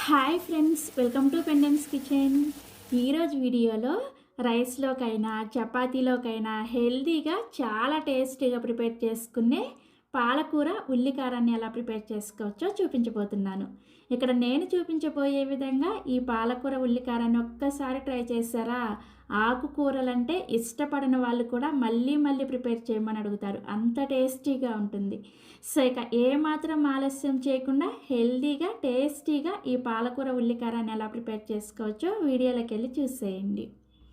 Hi friends, welcome to పెండెన్స్ kitchen. ఈరోజు వీడియోలో రైస్లోకైనా చపాతీలోకైనా హెల్తీగా చాలా టేస్టీగా ప్రిపేర్ చేసుకునే పాలకూర ఉల్లికారాన్ని ఎలా ప్రిపేర్ చేసుకోవచ్చో చూపించబోతున్నాను. ఇక్కడ నేను చూపించబోయే విధంగా ఈ పాలకూర ఉల్లికారాన్ని ఒక్కసారి ట్రై చేశారా, ఆకుకూరలంటే ఇష్టపడని వాళ్ళు కూడా మళ్ళీ మళ్ళీ ప్రిపేర్ చేయమని అడుగుతారు, అంత టేస్టీగా ఉంటుంది. సో ఇక ఏమాత్రం ఆలస్యం చేయకుండా హెల్తీగా టేస్టీగా ఈ పాలకూర ఉల్లికారాన్ని ఎలా ప్రిపేర్ చేసుకోవచ్చో వీడియోలోకి వెళ్ళి చూసేయండి.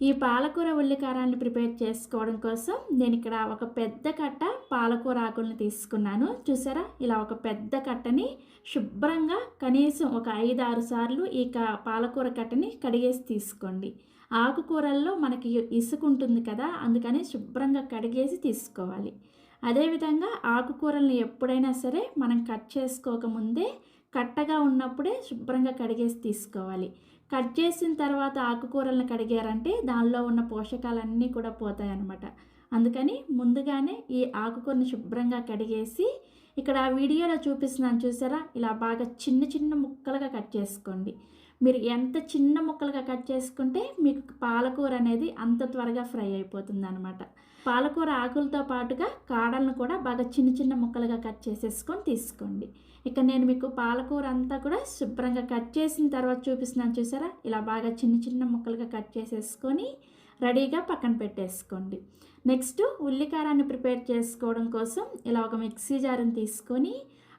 ఈ పాలకూర ఉల్లికారాన్ని ప్రిపేర్ చేసుకోవడం కోసం నేను ఇక్కడ ఒక పెద్ద కట్ట పాలకూర ఆకులను తీసుకున్నాను. చూసారా, ఇలా ఒక పెద్ద కట్టని శుభ్రంగా కనీసం ఒక 5-6 సార్లు ఈ పాలకూర కట్టని కడిగేసి తీసుకోండి. ఆకుకూరల్లో మనకి ఇసుక ఉంటుంది కదా, అందుకని శుభ్రంగా కడిగేసి తీసుకోవాలి. అదేవిధంగా ఆకుకూరలను ఎప్పుడైనా సరే మనం కట్ చేసుకోకముందే కట్టగా ఉన్నప్పుడే శుభ్రంగా కడిగేసి తీసుకోవాలి. కట్ చేసిన తర్వాత ఆకుకూరలను కడిగారంటే దానిలో ఉన్న పోషకాలన్నీ కూడా పోతాయన్నమాట. అందుకని ముందుగానే ఈ ఆకుకూరని శుభ్రంగా కడిగేసి ఇక్కడ వీడియోలో చూపిస్తున్నాను చూసారా, ఇలా బాగా చిన్న చిన్న ముక్కలుగా కట్ చేసుకోండి. మీరు ఎంత చిన్న ముక్కలుగా కట్ చేసుకుంటే మీకు పాలకూర అనేది అంత త్వరగా ఫ్రై అయిపోతుంది అనమాట. పాలకూర ఆకులతో పాటుగా కాడలను కూడా బాగా చిన్న చిన్న ముక్కలుగా కట్ చేసేసుకొని తీసుకోండి. ఇక నేను మీకు పాలకూర అంతా కూడా శుభ్రంగా కట్ చేసిన తర్వాత చూపిస్తున్నాను చూసారా, ఇలా బాగా చిన్న చిన్న ముక్కలుగా కట్ చేసేసుకొని రెడీగా పక్కన పెట్టేసుకోండి. నెక్స్ట్ ఉల్లికారాన్ని ప్రిపేర్ చేసుకోవడం కోసం ఇలా ఒక మిక్సీ జార్ని తీసుకొని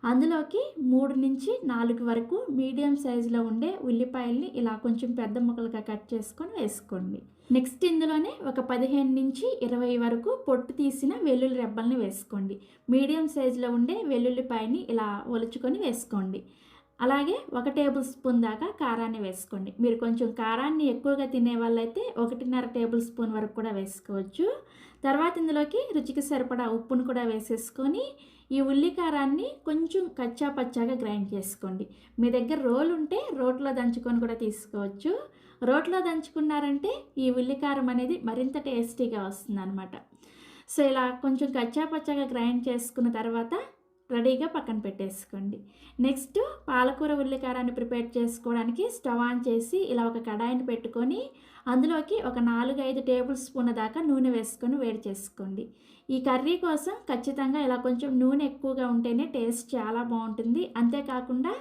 అందులోకి 3 నుంచి 4 వరకు మీడియం సైజులో ఉండే ఉల్లిపాయల్ని ఇలా కొంచెం పెద్ద ముక్కలుగా కట్ చేసుకొని వేసుకోండి. నెక్స్ట్ ఇందులోనే ఒక 15 నుంచి 20 వరకు పొట్టు తీసిన వెల్లుల్లి రెబ్బల్ని వేసుకోండి. మీడియం సైజులో ఉండే వెల్లుల్లిపాయని ఇలా ఒలుచుకొని వేసుకోండి. అలాగే 1 టేబుల్ స్పూన్ దాకా కారాన్ని వేసుకోండి. మీరు కొంచెం కారాన్ని ఎక్కువగా తినే వాళ్ళైతే 1.5 టేబుల్ స్పూన్ వరకు కూడా వేసుకోవచ్చు. తర్వాత ఇందులోకి రుచికి సరిపడా ఉప్పును కూడా వేసేసుకొని ఈ ఉల్లికారాన్ని కొంచెం కచ్చా పచ్చాగా గ్రైండ్ చేసుకోండి. మీ దగ్గర రోలు ఉంటే రోట్లో దంచుకొని కూడా తీసుకోవచ్చు. రోట్లో దంచుకున్నారంటే ఈ ఉల్లికారం అనేది మరింత టేస్టీగా వస్తుంది అనమాట. సో ఇలా కొంచెం కచ్చా పచ్చాగా గ్రైండ్ చేసుకున్న తర్వాత రెడీగా పక్కన పెట్టేసుకోండి. నెక్స్ట్ పాలకూర ఉల్లికారాన్ని ప్రిపేర్ చేసుకోవడానికి స్టవ్ ఆన్ చేసి ఇలా ఒక కడాయిని పెట్టుకొని అందులోకి ఒక 4-5 టేబుల్ స్పూన్ల దాకా నూనె వేసుకొని వేడి చేసుకోండి. ఈ కర్రీ కోసం ఖచ్చితంగా ఇలా కొంచెం నూనె ఎక్కువగా ఉంటేనే టేస్ట్ చాలా బాగుంటుంది. అంతేకాకుండా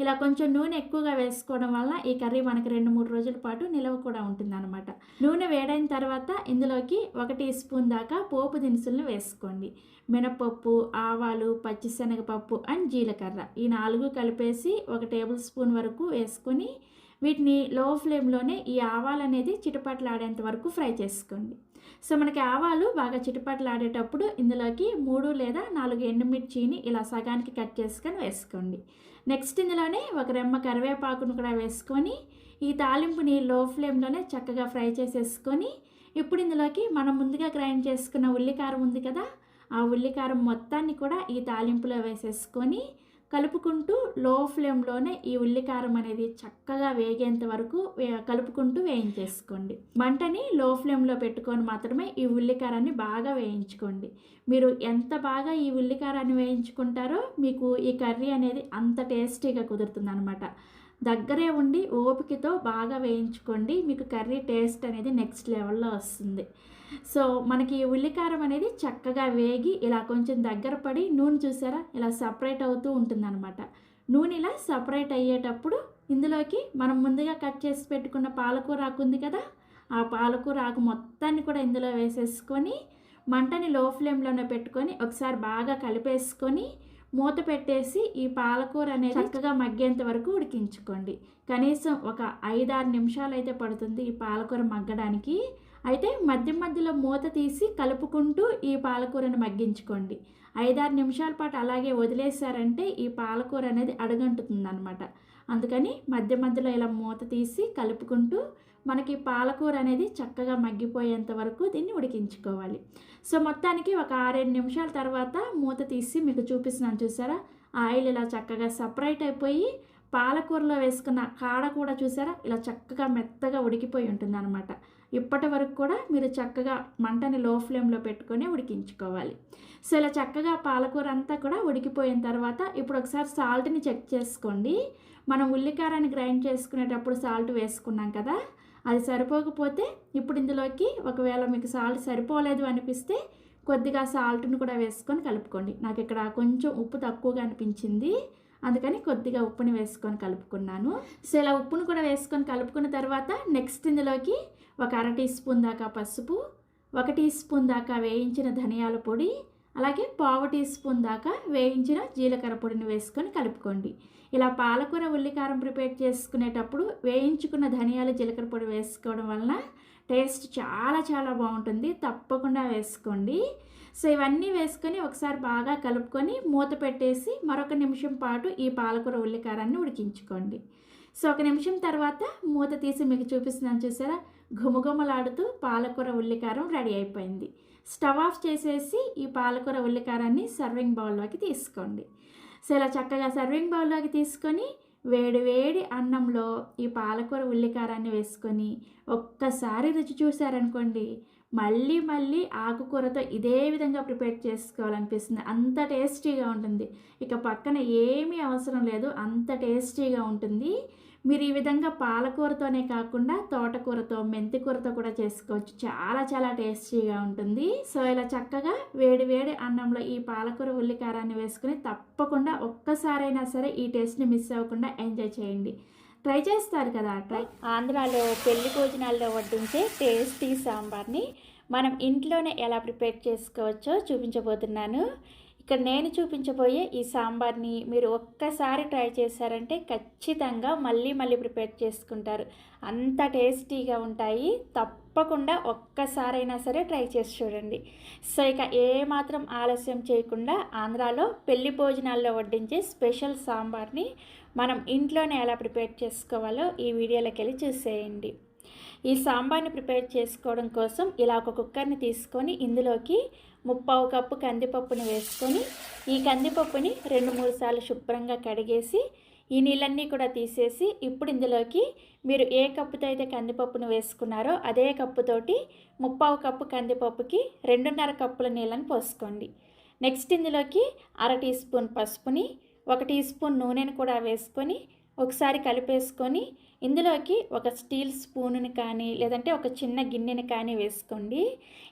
ఇలా కొంచెం నూనె ఎక్కువగా వేసుకోవడం వల్ల ఈ కర్రీ మనకి 2-3 రోజుల పాటు నిలవ కూడా ఉంటుంది అనమాట. నూనె వేడైన తర్వాత ఇందులోకి 1 టీ స్పూన్ దాకా పోపు దినుసులను వేసుకోండి. మినపప్పు, ఆవాలు, పచ్చిశనగపప్పు అండ్ జీలకర్ర ఈ 4 కలిపేసి 1 టేబుల్ స్పూన్ వరకు వేసుకొని వీటిని లో ఫ్లేమ్లోనే ఈ ఆవాలు అనేది చిటపట్లాడేంత వరకు ఫ్రై చేసుకోండి. సో మనకి ఆవాలు బాగా చిటపట్లాడేటప్పుడు ఇందులోకి 3 లేదా 4 ఎండుమిర్చిని ఇలా సగానికి కట్ చేసుకొని వేసుకోండి. నెక్స్ట్ ఇందులోనే 1 రెమ్మ కరివేపాకును కూడా వేసుకొని ఈ తాలింపుని లో ఫ్లేమ్లోనే చక్కగా ఫ్రై చేసేసుకొని ఇప్పుడు ఇందులోకి మనం ముందుగా గ్రైండ్ చేసుకున్న ఉల్లికారం ఉంది కదా, ఆ ఉల్లికారం మొత్తాన్ని కూడా ఈ తాలింపులో వేసేసుకొని కలుపుకుంటూ లో ఫ్లేమ్లోనే ఈ ఉల్లికారం అనేది చక్కగా వేగేంత వరకు కలుపుకుంటూ వేయించేసుకోండి. మంటని లో ఫ్లేమ్లో పెట్టుకొని మాత్రమే ఈ ఉల్లికారాన్ని బాగా వేయించుకోండి. మీరు ఎంత బాగా ఈ ఉల్లికారాన్ని వేయించుకుంటారో మీకు ఈ కర్రీ అనేది అంత టేస్టీగా కుదురుతుంది అనమాట. దగ్గరే ఉండి ఓపికతో బాగా వేయించుకోండి, మీకు కర్రీ టేస్ట్ అనేది నెక్స్ట్ లెవెల్లో వస్తుంది. సో మనకి ఈ ఉల్లికారం అనేది చక్కగా వేగి ఇలా కొంచెం దగ్గర పడి నూనె చూసారా ఇలా సపరేట్ అవుతూ ఉంటుందన్నమాట. నూనె ఇలా సపరేట్ అయ్యేటప్పుడు ఇందులోకి మనం ముందుగా కట్ చేసి పెట్టుకున్న పాలకూర ఆకు ఉంది కదా, ఆ పాలకూర ఆకు మొత్తాన్ని కూడా ఇందులో వేసేసుకొని మంటని లో ఫ్లేమ్లోనే పెట్టుకొని ఒకసారి బాగా కలిపేసుకొని మూత పెట్టేసి ఈ పాలకూర అనేది చక్కగా మగ్గేంత వరకు ఉడికించుకోండి. కనీసం ఒక 5-6 నిమిషాలు అయితే పడుతుంది ఈ పాలకూర మగ్గడానికి. అయితే మధ్య మధ్యలో మూత తీసి కలుపుకుంటూ ఈ పాలకూరను మగ్గించుకోండి. 5-6 నిమిషాల పాటు అలాగే వదిలేశారంటే ఈ పాలకూర అనేది అడుగంటుతుంది అనమాట. అందుకని మధ్య మధ్యలో ఇలా మూత తీసి కలుపుకుంటూ మనకి పాలకూర అనేది చక్కగా మగ్గిపోయేంత వరకు దీన్ని ఉడికించుకోవాలి. సో మొత్తానికి ఒక 6-7 నిమిషాల తర్వాత మూత తీసి మీకు చూపిస్తున్నాను చూసారా, ఆయిల్ ఇలా చక్కగా సపరేట్ అయిపోయి పాలకూరలో వేసుకున్న కాడ కూడా చూసారా ఇలా చక్కగా మెత్తగా ఉడికిపోయి ఉంటుందన్నమాట. ఇప్పటి వరకు కూడా మీరు చక్కగా మంటని లో ఫ్లేమ్లో పెట్టుకొని ఉడికించుకోవాలి. సో ఇలా చక్కగా పాలకూర అంతా కూడా ఉడికిపోయిన తర్వాత ఇప్పుడు ఒకసారి సాల్ట్ని చెక్ చేసుకోండి. మనం ఉల్లికారాన్ని గ్రైండ్ చేసుకునేటప్పుడు సాల్ట్ వేసుకున్నాం కదా, అది సరిపోకపోతే ఇప్పుడు ఇందులోకి ఒకవేళ మీకు సాల్ట్ సరిపోలేదు అనిపిస్తే కొద్దిగా సాల్ట్ని కూడా వేసుకొని కలుపుకోండి. నాకు ఇక్కడ కొంచెం ఉప్పు తక్కువగా అనిపించింది, అందుకని కొద్దిగా ఉప్పుని వేసుకొని కలుపుకున్నాను. సో ఇలా ఉప్పును కూడా వేసుకొని కలుపుకున్న తర్వాత నెక్స్ట్ ఇందులోకి ఒక అర టీ స్పూన్ దాకా పసుపు, 1 టీ స్పూన్ దాకా వేయించిన ధనియాల పొడి, అలాగే పావు టీ స్పూన్ దాకా వేయించిన జీలకర్ర పొడిని వేసుకొని కలుపుకోండి. ఇలా పాలకూర ఉల్లికారం ప్రిపేర్ చేసుకునేటప్పుడు వేయించుకున్న ధనియాలు జీలకర్ర పొడి వేసుకోవడం వలన టేస్ట్ చాలా చాలా బాగుంటుంది. తప్పకుండా వేసుకోండి. సో ఇవన్నీ వేసుకొని ఒకసారి బాగా కలుపుకొని మూత పెట్టేసి మరొక నిమిషం పాటు ఈ పాలకూర ఉల్లికారాన్ని ఉడికించుకోండి. సో 1 నిమిషం తర్వాత మూత తీసి మీకు చూపిస్తున్నాను చూసారా, ఘుమఘుమలాడుతూ పాలకూర ఉల్లికారం రెడీ అయిపోయింది. స్టవ్ ఆఫ్ చేసేసి ఈ పాలకూర ఉల్లికారాన్ని సర్వింగ్ బౌల్లోకి తీసుకోండి. సో ఇలా చక్కగా సర్వింగ్ బౌల్లోకి తీసుకొని వేడి వేడి అన్నంలో ఈ పాలకూర ఉల్లికారాన్ని వేసుకొని ఒక్కసారి రుచి చూసారనుకోండి, మళ్ళీ మళ్ళీ ఆకుకూరతో ఇదే విధంగా ప్రిపేర్ చేసుకోవాలనిపిస్తుంది. అంత టేస్టీగా ఉంటుంది. ఇక పక్కన ఏమీ అవసరం లేదు, అంత టేస్టీగా ఉంటుంది. మీరు ఈ విధంగా పాలకూరతోనే కాకుండా తోటకూరతో, మెంతికూరతో కూడా చేసుకోవచ్చు. చాలా చాలా టేస్టీగా ఉంటుంది. సో ఇలా చక్కగా వేడి వేడి అన్నంలో ఈ పాలకూర ఉల్లికారాన్ని వేసుకుని తప్పకుండా ఒక్కసారైనా సరే ఈ టేస్ట్ని మిస్ అవ్వకుండా ఎంజాయ్ చేయండి. ట్రై చేస్తారు కదా. ఆంధ్రాలో పెళ్లి భోజనాల్లో వడ్డించే టేస్టీ సాంబార్ని మనం ఇంట్లోనే ఎలా ప్రిపేర్ చేసుకోవచ్చో చూపించబోతున్నాను. ఇక్కడ నేను చూపించబోయే ఈ సాంబార్ని మీరు ఒక్కసారి ట్రై చేశారంటే ఖచ్చితంగా మళ్ళీ మళ్ళీ ప్రిపేర్ చేసుకుంటారు. అంత టేస్టీగా ఉంటాయి. తప్పకుండా ఒక్కసారైనా సరే ట్రై చేసి చూడండి. సో ఇక ఏమాత్రం ఆలస్యం చేయకుండా ఆంధ్రాలో పెళ్లి భోజనాల్లో వడ్డించే స్పెషల్ సాంబార్ని మనం ఇంట్లోనే ఎలా ప్రిపేర్ చేసుకోవాలో ఈ వీడియోలోకి వెళ్ళి చూసేయండి. ఈ సాంబార్ని ప్రిపేర్ చేసుకోవడం కోసం ఇలా ఒక కుక్కర్ని తీసుకొని ఇందులోకి 3/4 కప్పు కందిపప్పుని వేసుకొని ఈ కందిపప్పుని 2-3 సార్లు శుభ్రంగా కడిగేసి ఈ నీళ్ళన్నీ కూడా తీసేసి ఇప్పుడు ఇందులోకి మీరు ఏ కప్పుతో అయితే కందిపప్పును వేసుకున్నారో అదే కప్పుతోటి 3/4 కప్పు కందిపప్పుకి 2.5 కప్పుల నీళ్ళని పోసుకోండి. నెక్స్ట్ ఇందులోకి అర టీ స్పూన్ పసుపుని, 1 టీ స్పూన్ నూనెని కూడా వేసుకొని ఒకసారి కలిపేసుకొని ఇందులోకి ఒక స్టీల్ స్పూన్ని కానీ లేదంటే ఒక చిన్న గిన్నెని కానీ వేసుకోండి.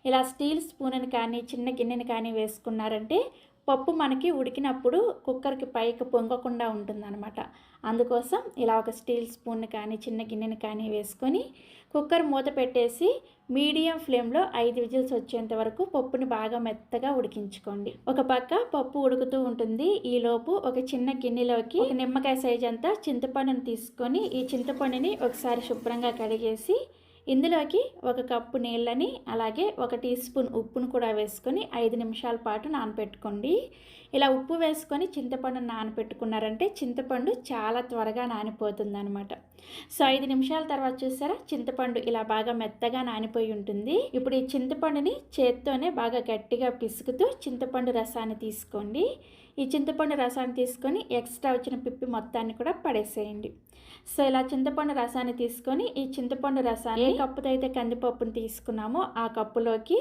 ఇలా స్టీల్ స్పూన్ని కానీ చిన్న గిన్నెని కానీ వేసుకున్నారంటే పప్పు మనకి ఉడికినప్పుడు కుక్కర్కి పైకి పొంగకుండా ఉంటుందన్నమాట. అందుకోసం ఇలా ఒక స్టీల్ స్పూన్ని కానీ చిన్న గిన్నెని కానీ వేసుకొని కుక్కర్ మూత పెట్టేసి మీడియం ఫ్లేమ్లో 5 విజిల్స్ వచ్చేంత వరకు పప్పుని బాగా మెత్తగా ఉడికించుకోండి. ఒక పక్క పప్పు ఉడుకుతూ ఉంటుంది. ఈలోపు ఒక చిన్న గిన్నెలోకి ఒక నిమ్మకాయ సైజ్ అంతా చింతపండుని తీసుకొని ఈ చింతపండుని ఒకసారి శుభ్రంగా కడిగేసి ఇందులోకి 1 కప్పు నీళ్ళని అలాగే 1 టీ స్పూన్ ఉప్పును కూడా వేసుకొని 5 నిమిషాల పాటు నానబెట్టుకోండి. ఇలా ఉప్పు వేసుకొని చింతపండుని నానబెట్టుకున్నారంటే చింతపండు చాలా త్వరగా నానిపోతుంది అనమాట. సో 5 నిమిషాల తర్వాత చూసారా చింతపండు ఇలా బాగా మెత్తగా నానిపోయి ఉంటుంది. ఇప్పుడు ఈ చింతపండుని చేత్తోనే బాగా గట్టిగా పిసుకుతూ చింతపండు రసాన్ని తీసుకోండి. ఈ చింతపండు రసాన్ని తీసుకొని ఎక్స్ట్రా వచ్చిన పిప్పి మొత్తాన్ని కూడా పడేసేయండి. సో ఇలా చింతపండు రసాన్ని తీసుకొని ఈ చింతపండు రసాన్ని ఏ కప్పుతో అయితే కందిపప్పుని తీసుకున్నామో ఆ కప్పులోకి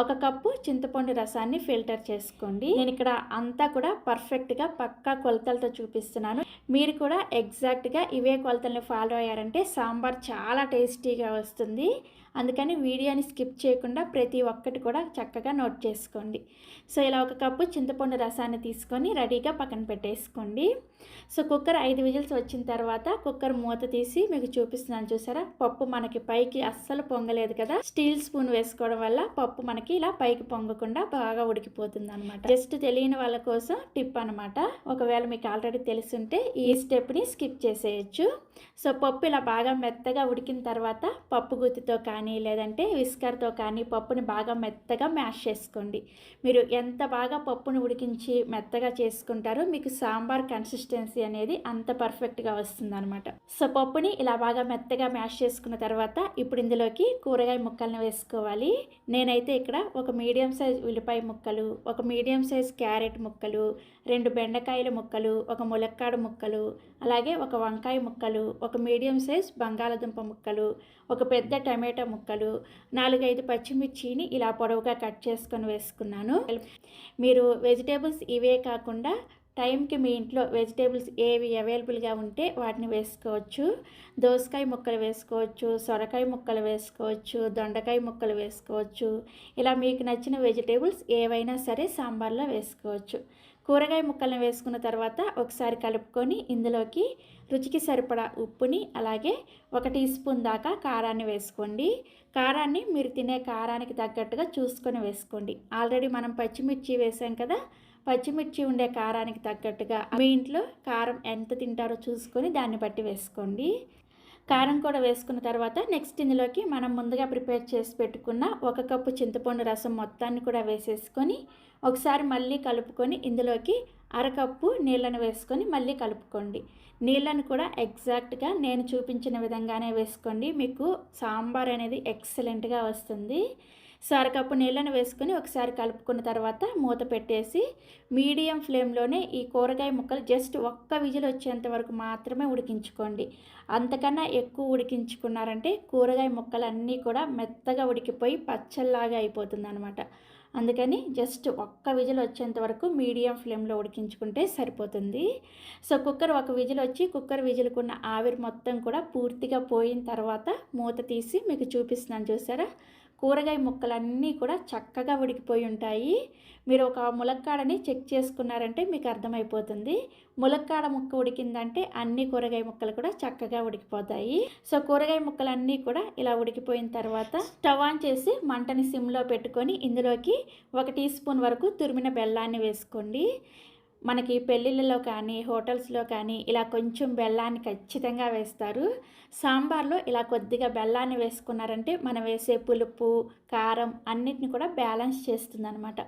1 కప్పు చింతపండు రసాన్ని ఫిల్టర్ చేసుకోండి. నేను ఇక్కడ అంతా కూడా పర్ఫెక్ట్గా పక్కా కొలతలతో చూపిస్తున్నాను. మీరు కూడా ఎగ్జాక్ట్గా ఇవే కొలతల్ని ఫాలో అయ్యారంటే సాంబార్ చాలా టేస్టీగా వస్తుంది. అందుకని వీడియోని స్కిప్ చేయకుండా ప్రతి ఒక్కటి కూడా చక్కగా నోట్ చేసుకోండి. సో ఇలా 1 కప్పు చింతపండు రసాన్ని తీసుకొని రెడీగా పక్కన పెట్టేసుకోండి. సో కుక్కర్ 5 విజిల్స్ వచ్చిన తర్వాత కుక్కర్ మూత తీసి మీకు చూపిస్తున్నాను చూసారా, పప్పు మనకి పైకి అస్సలు పొంగలేదు కదా. స్టీల్ స్పూన్ వేసుకోవడం వల్ల పప్పు మనకి ఇలా పైకి పొంగకుండా బాగా ఉడికిపోతుంది అనమాట. జస్ట్ తెలియని వాళ్ళ కోసం టిప్ అనమాట. ఒకవేళ మీకు ఆల్రెడీ తెలుసుంటే ఈ స్టెప్ని స్కిప్ చేసేయచ్చు. సో పప్పు ఇలా బాగా మెత్తగా ఉడికిన తర్వాత పప్పు గుత్తితో కానీ లేదంటే విస్కర్తో కానీ పప్పుని బాగా మెత్తగా మ్యాష్ చేసుకోండి. మీరు ఎంత బాగా పప్పును ఉడికించి మెత్తగా చేసుకుంటారో మీకు సాంబార్ కన్సిస్టెన్సీ అనేది అంత పర్ఫెక్ట్గా వస్తుంది అనమాట. సో పప్పుని ఇలా బాగా మెత్తగా మ్యాష్ చేసుకున్న తర్వాత ఇప్పుడు ఇందులోకి కూరగాయ ముక్కల్ని వేసుకోవాలి. నేనైతే ఇక్కడ ఒక మీడియం సైజ్ ఉల్లిపాయ ముక్కలు, ఒక మీడియం సైజ్ క్యారెట్ ముక్కలు, 2 బెండకాయల ముక్కలు, ఒక ములక్కాడ ముక్కలు, అలాగే ఒక వంకాయ ముక్కలు, ఒక మీడియం సైజ్ బంగాళదుంప ముక్కలు, ఒక పెద్ద టమాటా ముక్కలు, 4-5 పచ్చిమిర్చిని ఇలా పొడవుగా కట్ చేసుకొని వేసుకున్నాను. మీరు వెజిటేబుల్స్ ఇవే కాకుండా టైంకి మీ ఇంట్లో వెజిటేబుల్స్ ఏవి అవైలబుల్గా ఉంటే వాటిని వేసుకోవచ్చు. దోసకాయ ముక్కలు వేసుకోవచ్చు, సొరకాయ ముక్కలు వేసుకోవచ్చు, దొండకాయ ముక్కలు వేసుకోవచ్చు. ఇలా మీకు నచ్చిన వెజిటేబుల్స్ ఏవైనా సరే సాంబార్లో వేసుకోవచ్చు. కూరగాయ ముక్కలను వేసుకున్న తర్వాత ఒకసారి కలుపుకొని ఇందులోకి రుచికి సరిపడా ఉప్పుని, అలాగే 1 టీ స్పూన్ దాకా కారాన్ని వేసుకోండి. కారాన్ని మీరు తినే కారానికి తగ్గట్టుగా చూసుకొని వేసుకోండి. ఆల్రెడీ మనం పచ్చిమిర్చి వేసాం కదా, పచ్చిమిర్చి ఉండే కారానికి తగ్గట్టుగా మీ ఇంట్లో కారం ఎంత తింటారో చూసుకొని దాన్ని బట్టి వేసుకోండి. కారం కూడా వేసుకున్న తర్వాత నెక్స్ట్ ఇందులోకి మనం ముందుగా ప్రిపేర్ చేసి పెట్టుకున్న 1 కప్పు చింతపండు రసం మొత్తాన్ని కూడా వేసేసుకొని ఒకసారి మళ్ళీ కలుపుకొని ఇందులోకి 1/2 కప్పు నీళ్ళను వేసుకొని మళ్ళీ కలుపుకోండి. నీళ్ళను కూడా ఎగ్జాక్ట్గా నేను చూపించిన విధంగానే వేసుకోండి. మీకు సాంబార్ అనేది ఎక్సలెంట్గా వస్తుంది. సో 1/2 కప్పు నీళ్ళను వేసుకొని ఒకసారి కలుపుకున్న తర్వాత మూత పెట్టేసి మీడియం ఫ్లేమ్లోనే ఈ కూరగాయ ముక్కలు జస్ట్ 1 విజిల్ వచ్చేంత వరకు మాత్రమే ఉడికించుకోండి. అంతకన్నా ఎక్కువ ఉడికించుకున్నారంటే కూరగాయ ముక్కలు అన్నీ కూడా మెత్తగా ఉడికిపోయి పచ్చల్లాగా అయిపోతుంది అనమాట. అందుకని జస్ట్ 1 విజిల్ వచ్చేంత వరకు మీడియం ఫ్లేమ్లో ఉడికించుకుంటే సరిపోతుంది. సో కుక్కర్ 1 విజిల్ వచ్చి కుక్కర్ విజిల్కున్న ఆవిరి మొత్తం కూడా పూర్తిగా పోయిన తర్వాత మూత తీసి మీకు చూపిస్తున్నాను, చూసారా? కూరగాయ ముక్కలన్నీ కూడా చక్కగా ఉడికిపోయి ఉంటాయి. మీరు ఒక ములక్కాడని చెక్ చేసుకున్నారంటే మీకు అర్థమైపోతుంది. ములక్కాడ ముక్క ఉడికిందంటే అన్ని కూరగాయ ముక్కలు కూడా చక్కగా ఉడికిపోతాయి. సో కూరగాయ ముక్కలన్నీ కూడా ఇలా ఉడికిపోయిన తర్వాత స్టవ్ ఆన్ చేసి మంటని సిమ్లో పెట్టుకొని ఇందులోకి 1 టీ స్పూన్ వరకు తురిమిన బెల్లాన్ని వేసుకోండి. మనకి పెళ్ళిళ్ళలో కానీ హోటల్స్లో కానీ ఇలా కొంచెం బెల్లాన్ని ఖచ్చితంగా వేస్తారు. సాంబార్లో ఇలా కొద్దిగా బెల్లాన్ని వేసుకున్నారంటే మనం వేసే పులుపు, కారం అన్నిటిని కూడా బ్యాలెన్స్ చేస్తుంది అనమాట.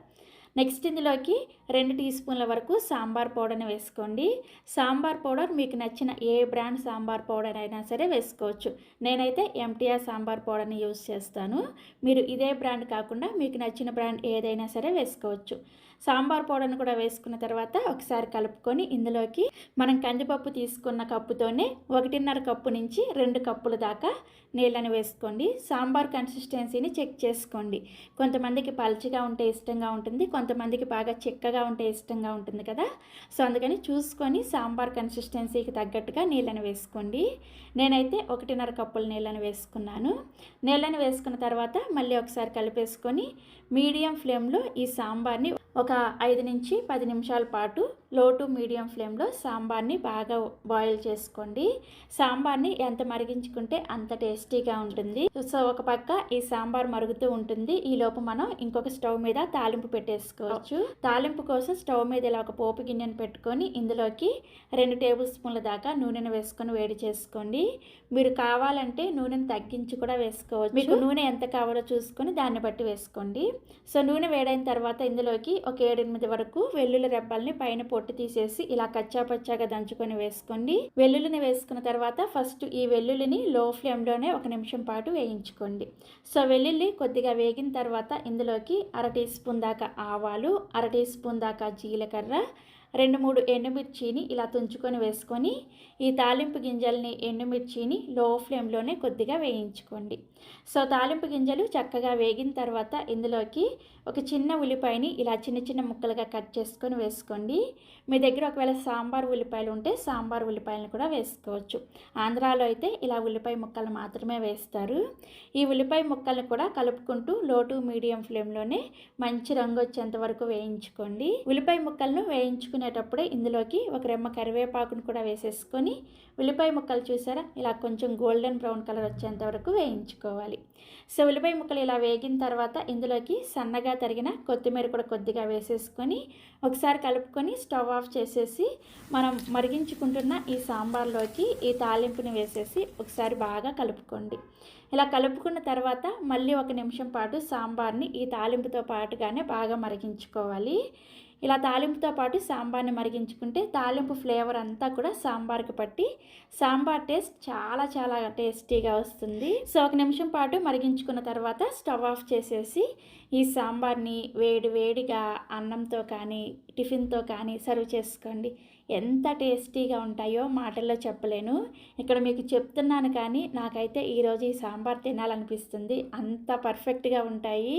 నెక్స్ట్ ఇందులోకి 2 టీ స్పూన్ల వరకు సాంబార్ పౌడర్ని వేసుకోండి. సాంబార్ పౌడర్ మీకు నచ్చిన ఏ బ్రాండ్ సాంబార్ పౌడర్ అయినా సరే వేసుకోవచ్చు. నేనైతే ఎంటీఆర్ సాంబార్ పౌడర్ని యూజ్ చేస్తాను. మీరు ఇదే బ్రాండ్ కాకుండా మీకు నచ్చిన బ్రాండ్ ఏదైనా సరే వేసుకోవచ్చు. సాంబార్ పౌడర్ని కూడా వేసుకున్న తర్వాత ఒకసారి కలుపుకొని ఇందులోకి మనం కందిపప్పు తీసుకున్న కప్పుతోనే 1.5 కప్పు నుంచి 2 కప్పుల దాకా నీళ్ళని వేసుకోండి. సాంబార్ కన్సిస్టెన్సీని చెక్ చేసుకోండి. కొంతమందికి పల్చగా ఉంటే ఇష్టంగా ఉంటుంది, కొంతమందికి బాగా చిక్కగా ఉంటే ఇష్టంగా ఉంటుంది కదా. సో అందుకని చూసుకొని సాంబార్ కన్సిస్టెన్సీకి తగ్గట్టుగా నీళ్ళని వేసుకోండి. నేనైతే 1.5 కప్పుల నీళ్ళని వేసుకున్నాను. నీళ్ళని వేసుకున్న తర్వాత మళ్ళీ ఒకసారి కలిపేసుకొని మీడియం ఫ్లేమ్లో ఈ సాంబార్ని ఒక 5 నుంచి 10 నిమిషాల పాటు లో టు మీడియం ఫ్లేమ్లో సాంబార్ని బాగా బాయిల్ చేసుకోండి. సాంబార్ని ఎంత మరిగించుకుంటే అంత టేస్టీగా ఉంటుంది. సో ఒక పక్క ఈ సాంబార్ మరుగుతూ ఉంటుంది. ఈ లోపు మనం ఇంకొక స్టవ్ మీద తాలింపు పెట్టేసుకోవచ్చు. తాలింపు కోసం స్టవ్ మీద ఇలా ఒక పోపు గిన్నెను పెట్టుకొని ఇందులోకి 2 టేబుల్ స్పూన్ల దాకా నూనెను వేసుకొని వేడి చేసుకోండి. మీరు కావాలంటే నూనెను తగ్గించి కూడా వేసుకోవచ్చు. మీకు నూనె ఎంత కావాలో చూసుకొని దాన్ని బట్టి వేసుకోండి. సో నూనె వేడైన తర్వాత ఇందులోకి ఒక 7-8 వరకు వెల్లుల్లి రెబ్బల్ని పైన పొట్టు తీసేసి ఇలా కచ్చాపచ్చాగా దంచుకొని వేసుకోండి. వెల్లుల్లిని వేసుకున్న తర్వాత ఫస్ట్ ఈ వెల్లుల్లిని లో ఫ్లేమ్లోనే 1 నిమిషం పాటు వేయించుకోండి. సో వెల్లుల్లి కొద్దిగా వేగిన తర్వాత ఇందులోకి 1/2 టీ స్పూన్ దాకా ఆవాలు, 1/2 టీ స్పూన్ దాకా జీలకర్ర, 2-3 ఎండుమిర్చిని ఇలా తుంచుకొని వేసుకొని ఈ తాలింపు గింజల్ని ఎండుమిర్చిని లో ఫ్లేమ్లోనే కొద్దిగా వేయించుకోండి. సో తాలింపు గింజలు చక్కగా వేగిన తర్వాత ఇందులోకి ఒక చిన్న ఉల్లిపాయని ఇలా చిన్న చిన్న ముక్కలుగా కట్ చేసుకొని వేసుకోండి. మీ దగ్గర ఒకవేళ సాంబార్ ఉల్లిపాయలు ఉంటే సాంబార్ ఉల్లిపాయలను కూడా వేసుకోవచ్చు. ఆంధ్రాలో అయితే ఇలా ఉల్లిపాయ ముక్కలు మాత్రమే వేస్తారు. ఈ ఉల్లిపాయ ముక్కలను కూడా కలుపుకుంటూ లో టు మీడియం ఫ్లేమ్లోనే మంచి రంగు వచ్చేంత వరకు వేయించుకోండి. ఉల్లిపాయ ముక్కలను వేయించుకునేటప్పుడే ఇందులోకి ఒక రెమ్మ కరివేపాకును కూడా వేసేసుకొని ఉల్లిపాయ ముక్కలు చూసారా ఇలా కొంచెం గోల్డెన్ బ్రౌన్ కలర్ వచ్చేంత వరకు వేయించుకోవాలి. సో ఉల్లిపాయ ముక్కలు ఇలా వేగిన తర్వాత ఇందులోకి సన్నగా తరిగిన కొత్తిమీర కూడా కొద్దిగా వేసేసుకొని ఒకసారి కలుపుకొని స్టవ్ ఆఫ్ చేసేసి మనం మరిగించుకుంటున్న ఈ సాంబార్లోకి ఈ తాలింపుని వేసేసి ఒకసారి బాగా కలుపుకోండి. ఇలా కలుపుకున్న తర్వాత మళ్ళీ 1 నిమిషం పాటు సాంబార్ని ఈ తాలింపుతో పాటుగానే బాగా మరిగించుకోవాలి. ఇలా తాలింపుతో పాటు సాంబార్ని మరిగించుకుంటే తాలింపు ఫ్లేవర్ అంతా కూడా సాంబార్కి పట్టి సాంబార్ టేస్ట్ చాలా చాలా టేస్టీగా వస్తుంది. సో 1 నిమిషం పాటు మరిగించుకున్న తర్వాత స్టవ్ ఆఫ్ చేసేసి ఈ సాంబార్ని వేడి వేడిగా అన్నంతో కానీ టిఫిన్తో కానీ సర్వ్ చేసుకోండి. ఎంత టేస్టీగా ఉంటాయో మాటల్లో చెప్పలేను. ఇక్కడ మీకు చెప్తున్నాను కానీ నాకైతే ఈరోజు ఈ సాంబార్ తినాలనిపిస్తుంది. అంత పర్ఫెక్ట్గా ఉంటాయి.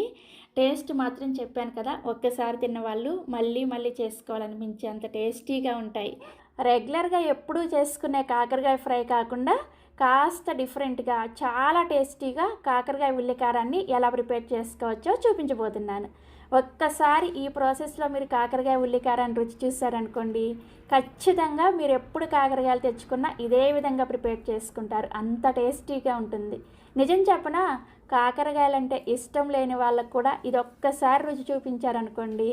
టేస్ట్ మాత్రం చెప్పాను కదా, ఒక్కసారి తిన్న వాళ్ళు మళ్ళీ మళ్ళీ చేసుకోవాలనిపించే అంత టేస్టీగా ఉంటాయి. రెగ్యులర్గా ఎప్పుడూ చేసుకునే కాకరకాయ ఫ్రై కాకుండా కాస్త డిఫరెంట్గా చాలా టేస్టీగా కాకరకాయ ఉల్లికారాన్ని ఎలా ప్రిపేర్ చేసుకోవచ్చో చూపించబోతున్నాను. ఒక్కసారి ఈ ప్రాసెస్లో మీరు కాకరకాయ ఉల్లికారాన్ని రుచి చూసారనుకోండి, ఖచ్చితంగా మీరు ఎప్పుడు కాకరకాయలు తెచ్చుకున్నా ఇదే విధంగా ప్రిపేర్ చేసుకుంటారు. అంత టేస్టీగా ఉంటుంది. నిజం చెప్పనా, కాకరకాయలంటే ఇష్టం లేని వాళ్ళకు కూడా ఇది ఒక్కసారి రుచి చూపించారనుకోండి